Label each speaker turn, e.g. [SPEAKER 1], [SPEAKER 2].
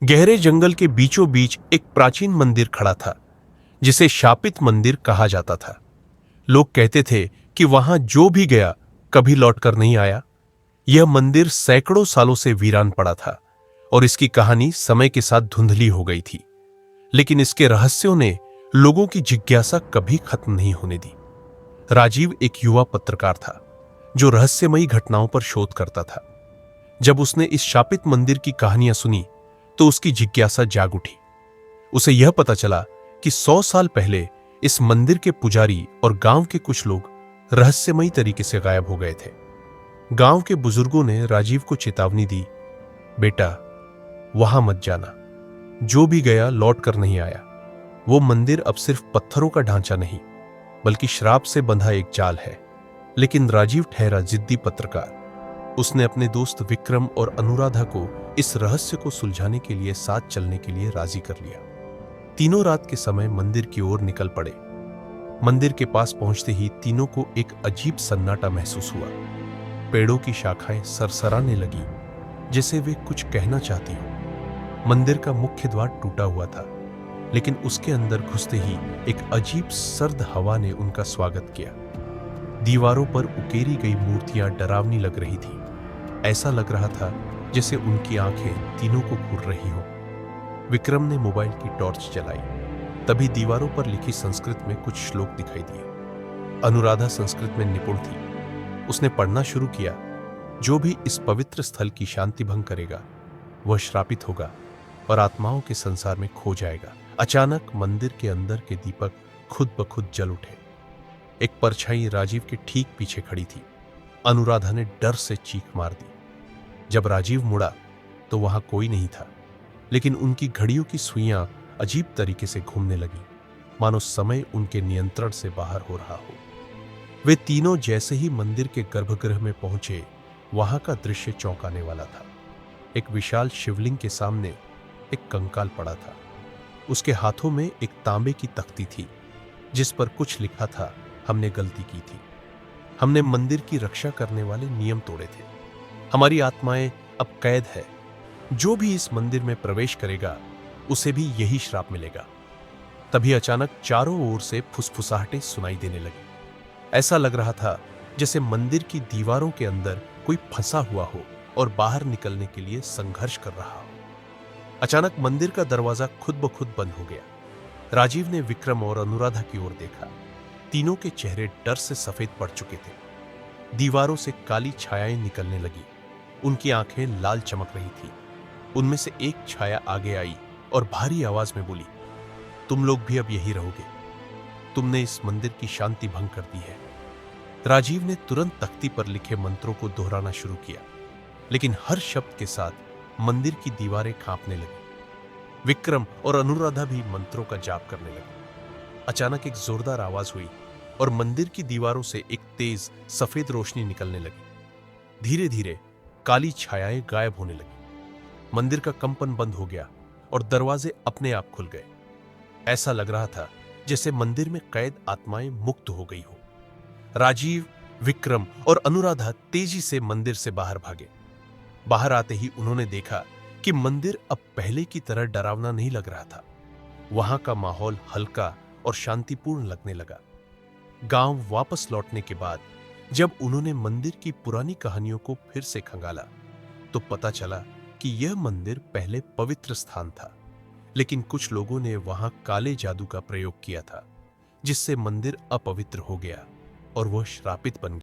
[SPEAKER 1] गहरे जंगल के बीचों बीच एक प्राचीन मंदिर खड़ा था, जिसे शापित मंदिर कहा जाता था। लोग कहते थे कि वहां जो भी गया कभी लौटकर नहीं आया। यह मंदिर सैकड़ों सालों से वीरान पड़ा था और इसकी कहानी समय के साथ धुंधली हो गई थी, लेकिन इसके रहस्यों ने लोगों की जिज्ञासा कभी खत्म नहीं होने दी। राजीव एक युवा पत्रकार था जो रहस्यमयी घटनाओं पर शोध करता था। जब उसने इस शापित मंदिर की कहानियां सुनी तो उसकी जिज्ञासा जाग उठी। उसे यह पता चला कि 100 साल पहले इस मंदिर के पुजारी और गांव के कुछ लोग रहस्यमयी तरीके से गायब हो गए थे। गांव के बुजुर्गों ने राजीव को चेतावनी दी, बेटा वहां मत जाना, जो भी गया लौट कर नहीं आया। वो मंदिर अब सिर्फ पत्थरों का ढांचा नहीं बल्कि श्राप से बंधा एक जाल है। लेकिन राजीव ठहरा जिद्दी पत्रकार। उसने अपने दोस्त विक्रम और अनुराधा को इस रहस्य को सुलझाने के लिए साथ चलने के लिए राजी कर लिया। तीनों रात के समय मंदिर की ओर निकल पड़े। मंदिर के पास पहुंचते ही तीनों को एक अजीब सन्नाटा महसूस हुआ। पेड़ों की शाखाएं सरसराने लगी, जैसे वे कुछ कहना चाहती हो। मंदिर का मुख्य द्वार टूटा हुआ था, लेकिन उसके अंदर घुसते ही एक अजीब सर्द हवा ने उनका स्वागत किया। दीवारों पर उकेरी गई मूर्तियां डरावनी लग रही थी। ऐसा लग रहा था जैसे उनकी आंखें तीनों को घूर रही हो। विक्रम ने मोबाइल की टॉर्च जलाई। तभी दीवारों पर लिखी संस्कृत में कुछ श्लोक दिखाई दिए। अनुराधा संस्कृत में निपुण थी। उसने पढ़ना शुरू किया, जो भी इस पवित्र स्थल की शांति भंग करेगा वह श्रापित होगा और आत्माओं के संसार में खो जाएगा। अचानक मंदिर के अंदर के दीपक खुद ब खुद जल उठे। एक परछाई राजीव के ठीक पीछे खड़ी थी। अनुराधा ने डर से चीख मार दी। जब राजीव मुड़ा तो वहां कोई नहीं था, लेकिन उनकी घड़ियों की सुइयां अजीब तरीके से घूमने लगी, मानो समय उनके नियंत्रण से बाहर हो रहा हो। वे तीनों जैसे ही मंदिर के गर्भगृह में पहुंचे, वहां का दृश्य चौंकाने वाला था। एक विशाल शिवलिंग के सामने एक कंकाल पड़ा था। उसके हाथों में एक तांबे की तख्ती थी, जिस पर कुछ लिखा था, हमने गलती की थी। हमने मंदिर की रक्षा करने वाले नियम तोड़े थे। हमारी आत्माएं अब कैद है। जो भी इस मंदिर में प्रवेश करेगा उसे भी यही श्राप मिलेगा। तभी अचानक चारों ओर से फुसफुसाहटें सुनाई देने लगी। ऐसा लग रहा था जैसे मंदिर की दीवारों के अंदर कोई फंसा हुआ हो और बाहर निकलने के लिए संघर्ष कर रहा हो। अचानक मंदिर का दरवाजा खुद ब खुद बंद हो गया। राजीव ने विक्रम और अनुराधा की ओर देखा। तीनों के चेहरे डर से सफेद पड़ चुके थे। दीवारों से काली छायाएं निकलने लगी। उनकी आंखें लाल चमक रही थी। उनमें से एक छाया आगे आई और भारी आवाज में बोली, तुम लोग भी अब यही रहोगे। तुमने इस मंदिर की शांति भंग कर दी है। राजीव ने तुरंत तख्ती पर लिखे मंत्रों को दोहराना शुरू किया, लेकिन हर शब्द के साथ मंदिर की दीवारें कांपने लगी। विक्रम और अनुराधा भी मंत्रों का जाप करने लगे। अचानक एक जोरदार आवाज हुई और मंदिर की दीवारों से एक तेज सफेद रोशनी निकलने लगी। धीरे धीरे काली छायाएं गायब होने लगी। मंदिर का कंपन बंद हो गया और दरवाजे अपने आप खुल गए। ऐसा लग रहा था जैसे मंदिर में कैद आत्माएं मुक्त हो गई हो। राजीव, विक्रम और अनुराधा तेजी से मंदिर से बाहर भागे। बाहर आते ही उन्होंने देखा कि मंदिर अब पहले की तरह डरावना नहीं लग रहा था। वहां का माहौल हल्का और शांतिपूर्ण लगने लगा। गांव वापस लौटने के बाद जब उन्होंने मंदिर की पुरानी कहानियों को फिर से खंगाला तो पता चला कि यह मंदिर पहले पवित्र स्थान था, लेकिन कुछ लोगों ने वहां काले जादू का प्रयोग किया था, जिससे मंदिर अपवित्र हो गया और वह श्रापित बन गया।